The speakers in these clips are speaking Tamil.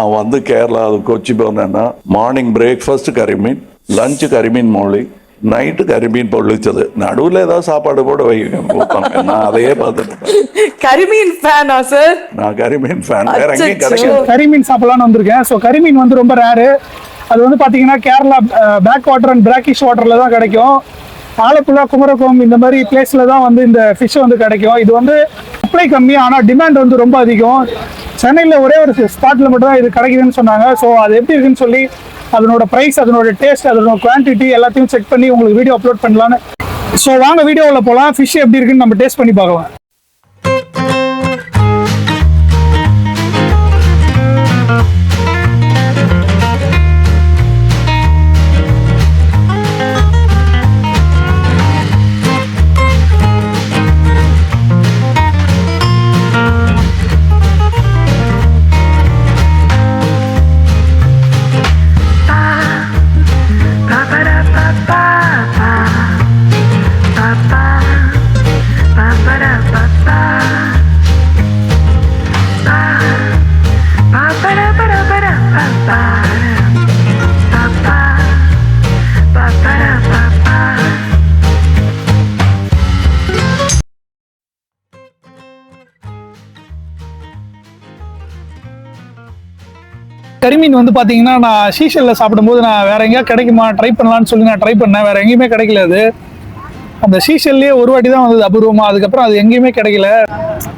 நான் வந்து கேரளா கொச்சி போனேன்னா மார்னிங் பிரேக்ஃபாஸ்ட் கறிமீன், லஞ்சு கறிமீன் மொழி, நைட்டு கறிமீன் பொழிச்சது, நடுவில் ஏதாவது சாப்பாடு கூட வைப்பாங்க. நான் அதையே பார்த்துட்டு கறிமீன் ஃபேனா சார்? நான் கறிமீன் ஃபேன். வேற எங்கேயும் கிடைக்கும். கறிமீன் சாப்பிடலான்னு வந்திருக்கேன். ஸோ கறிமீன் வந்து ரொம்ப ரேரு. அது வந்து பார்த்தீங்கன்னா Kerala backwater and brackish வாட்டரில் தான் கிடைக்கும். ஆலப்புழா, குமரகோம் இந்த மாதிரி பிளேஸில் தான் வந்து இந்த ஃபிஷ் வந்து கிடைக்கும். இது வந்து சப்ளை கம்மி, ஆனால் டிமாண்ட் வந்து ரொம்ப அதிகம். சென்னையில் ஒரே ஒரு ஸ்பாட்டில் மட்டும் தான் இது கிடைக்குதுன்னு சொன்னாங்க. ஸோ அது எப்படி இருக்குன்னு சொல்லி அதனோட ப்ரைஸ், அதனோட டேஸ்ட், அதனோட குவான்டிட்டி எல்லாத்தையும் செக் பண்ணி உங்களுக்கு வீடியோ அப்லோட் பண்ணலான்னு. ஸோ வாங்க வீடியோவில் போகலாம். ஃபிஷ் எப்படி இருக்குன்னு நம்ம டேஸ்ட் பண்ணி பார்க்கலாம். கறிமீன் வந்து பார்த்தீங்கன்னா நான் ஷீஷலில் சாப்பிடும்போது நான் வேற எங்கேயா கிடைக்குமா ட்ரை பண்ணலான்னு சொல்லி நான் ட்ரை பண்ணேன். வேற எங்கேயுமே கிடைக்கல. அது அந்த ஷீஷல்லே ஒரு வாட்டி தான் வந்தது அபூர்வமா. அதுக்கப்புறம் அது எங்கேயுமே கிடைக்கல.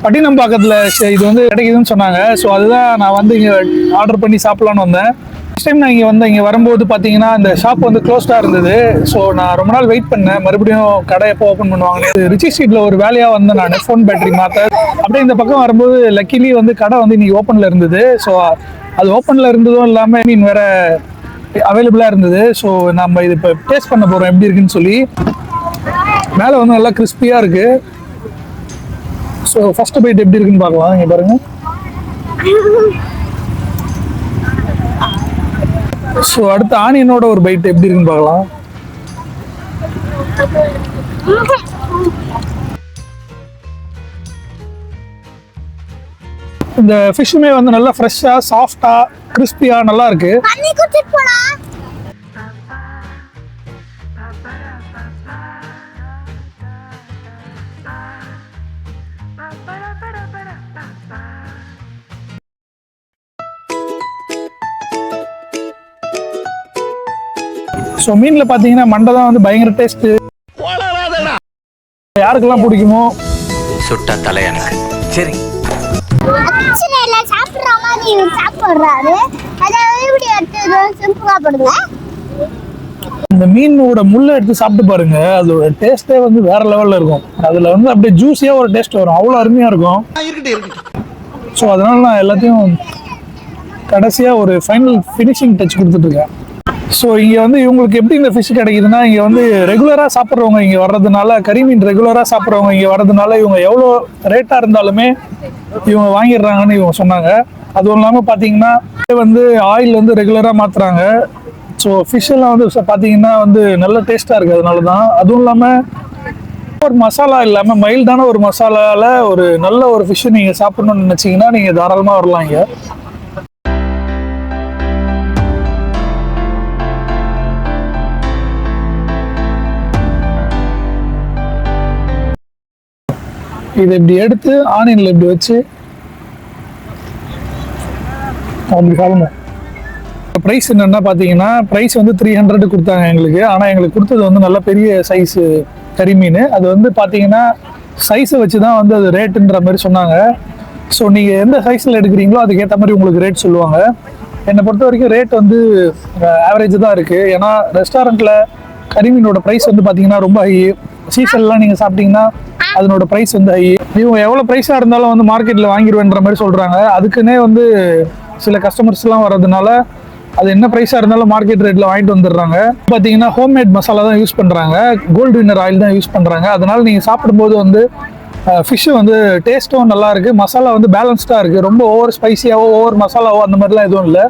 பட்டினம்பாக்கத்தில் இது வந்து கிடைக்குதுன்னு சொன்னாங்க. ஸோ அதுதான் நான் வந்து இங்கே ஆர்டர் பண்ணி சாப்பிட்லான்னு வந்தேன். ஃபஸ்ட் டைம் நான் இங்கே வரும்போது பார்த்தீங்கன்னா இந்த ஷாப் வந்து க்ளோஸ்டாக இருந்தது. ஸோ நான் ரொம்ப நாள் வெயிட் பண்ணேன், மறுபடியும் கடை எப்போ ஓப்பன் பண்ணுவாங்க. ரிச்சி ஸ்ட்ரீட்டில் ஒரு வேலையாக வந்தேன் நான், ஃபோன் பேட்டரி மாற்ற. அப்படியே இந்த பக்கம் வரும்போது லக்கிலி வந்து கடை வந்து இன்னைக்கு ஓப்பனில் இருந்தது. ஸோ அது ஓப்பனில் இருந்ததும் இல்லாமல் மீன் வேற அவைலபிளாக இருந்தது. ஸோ நம்ம இது இப்போ டேஸ்ட் பண்ண போகிறோம் எப்படி இருக்குன்னு சொல்லி. மேலே வந்து நல்லா கிறிஸ்பியாக இருக்கு. ஸோ ஃபர்ஸ்ட் பைட் எப்படி இருக்குன்னு பார்க்கலாம். இங்கே பாருங்க. ஸோ அடுத்து ஆனியனோட ஒரு பைட் எப்படி இருக்குன்னு பார்க்கலாம். இந்த ஃபிஷ்ஷுமே வந்து நல்லா ஃப்ரெஷ்ஷா, சாஃப்டா, கிறிஸ்பியா நல்லா இருக்கு. ஸோ மீனில் பார்த்தீங்கன்னா மண்டை தான் வந்து பயங்கர டேஸ்ட். யாருக்கெல்லாம் பிடிக்குமோ சுட்ட தலை எனக்கு. சரி, இந்த மீனோட முள்ளை எடுத்து சாப்பிட்டு பாருங்க. அதோட டேஸ்டே வந்து வேற லெவல்ல இருக்கும். அதுல வந்து அப்படியே ஜூஸியா ஒரு டேஸ்ட் வரும். அவ்வளோ அருமையா இருக்கும். ஸோ அதனால நான் எல்லாத்தையும் கடைசியா ஒரு ஃபைனல் ஃபினிஷிங் டச் கொடுத்துட்டு இருக்கேன். ஸோ இங்கே வந்து இவங்களுக்கு எப்படி இந்த ஃபிஷ் கிடைக்குதுன்னா, இங்கே வந்து ரெகுலராக சாப்பிட்றவங்க இங்கே வர்றதுனால, கறிமீன் ரெகுலராக சாப்பிட்றவங்க இங்கே வர்றதுனால இவங்க எவ்வளோ ரேட்டாக இருந்தாலுமே இவங்க வாங்கிடுறாங்கன்னு இவங்க சொன்னாங்க. அதுவும் இல்லாமல் பார்த்தீங்கன்னா வந்து ஆயில் வந்து ரெகுலராக மாற்றுறாங்க. ஸோ ஃபிஷ் எல்லாம் வந்து பார்த்தீங்கன்னா வந்து நல்ல டேஸ்ட்டாக இருக்குது. அதனால தான். அதுவும் இல்லாமல் ஒரு மசாலா இல்லாமல் மைல்டான ஒரு மசாலாவில் ஒரு நல்ல ஒரு ஃபிஷ்ஷை நீங்கள் சாப்பிட்ணுன்னு நினச்சிங்கன்னா நீங்கள் தாராளமாக வரலாம் இங்கே. இதை இப்படி எடுத்து ஆனியனில் இப்படி வச்சு அப்படி சாப்பிடணும். ப்ரைஸ் என்னென்னா பார்த்தீங்கன்னா, ப்ரைஸ் வந்து 300 கொடுத்தாங்க எங்களுக்கு. ஆனால் எங்களுக்கு கொடுத்தது வந்து நல்ல பெரிய சைஸு கறிமீன். அது வந்து பார்த்தீங்கன்னா சைஸை வச்சு தான் வந்து அது ரேட்டுன்ற மாதிரி சொன்னாங்க. ஸோ நீங்கள் எந்த சைஸில் எடுக்கிறீங்களோ அதுக்கேற்ற மாதிரி உங்களுக்கு ரேட் சொல்லுவாங்க. என்னை பொறுத்த வரைக்கும் ரேட் வந்து ஆவரேஜ் தான் இருக்குது. ஏன்னா ரெஸ்டாரண்ட்டில் கறிமீனோட ப்ரைஸ் வந்து பார்த்தீங்கன்னா ரொம்ப ஹை. சீசன்லாம் நீங்கள் சாப்பிட்டீங்கன்னா அதனோட ப்ரைஸ் வந்து ஹை. இவங்க எவ்வளோ ப்ரைஸாக இருந்தாலும் வந்து மார்க்கெட்டில் வாங்கிடுவேன்ற மாதிரி சொல்கிறாங்க. அதுக்குன்னே வந்து சில கஸ்டமர்ஸ்லாம் வர்றதுனால அது என்ன ப்ரைஸாக இருந்தாலும் மார்க்கெட் ரேட்டில் வாங்கிட்டு வந்துடுறாங்க. பார்த்தீங்கன்னா ஹோம்மேட் மசாலா தான் யூஸ் பண்ணுறாங்க, கோல்டு வின்னர் ஆயில் தான் யூஸ் பண்ணுறாங்க. அதனால் நீங்கள் சாப்பிடும்போது வந்து ஃபிஷ்ஷு வந்து டேஸ்ட்டும் நல்லா இருக்குது, மசாலா வந்து பேலன்ஸ்டாக இருக்குது. ரொம்ப ஓவர் ஸ்பைசியாவோ ஓவர் மசாலாவோ அந்த மாதிரிலாம் எதுவும் இல்லை.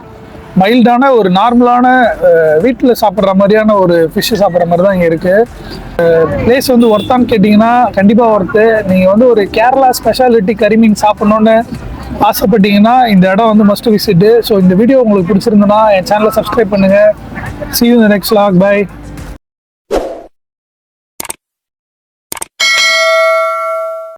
மைல்டான ஒரு நார்மலான வீட்டில் சாப்பிட்ற மாதிரியான ஒரு ஃபிஷ்ஷு சாப்பிட்ற மாதிரி தான் இங்கே இருக்குது. பிளேஸ் வந்து ஒர்த்தான்னு கேட்டிங்கன்னா கண்டிப்பாக ஒர்த்து. நீங்கள் வந்து ஒரு கேரளா ஸ்பெஷாலிட்டி கறிமீன் சாப்பிட்ணுன்னு ஆசைப்பட்டீங்கன்னா இந்த இடம் வந்து மஸ்ட் விசிட். ஸோ இந்த வீடியோ உங்களுக்கு பிடிச்சிருந்தனா என் சேனலை சப்ஸ்கிரைப் பண்ணுங்கள். See you in the next vlog. Bye.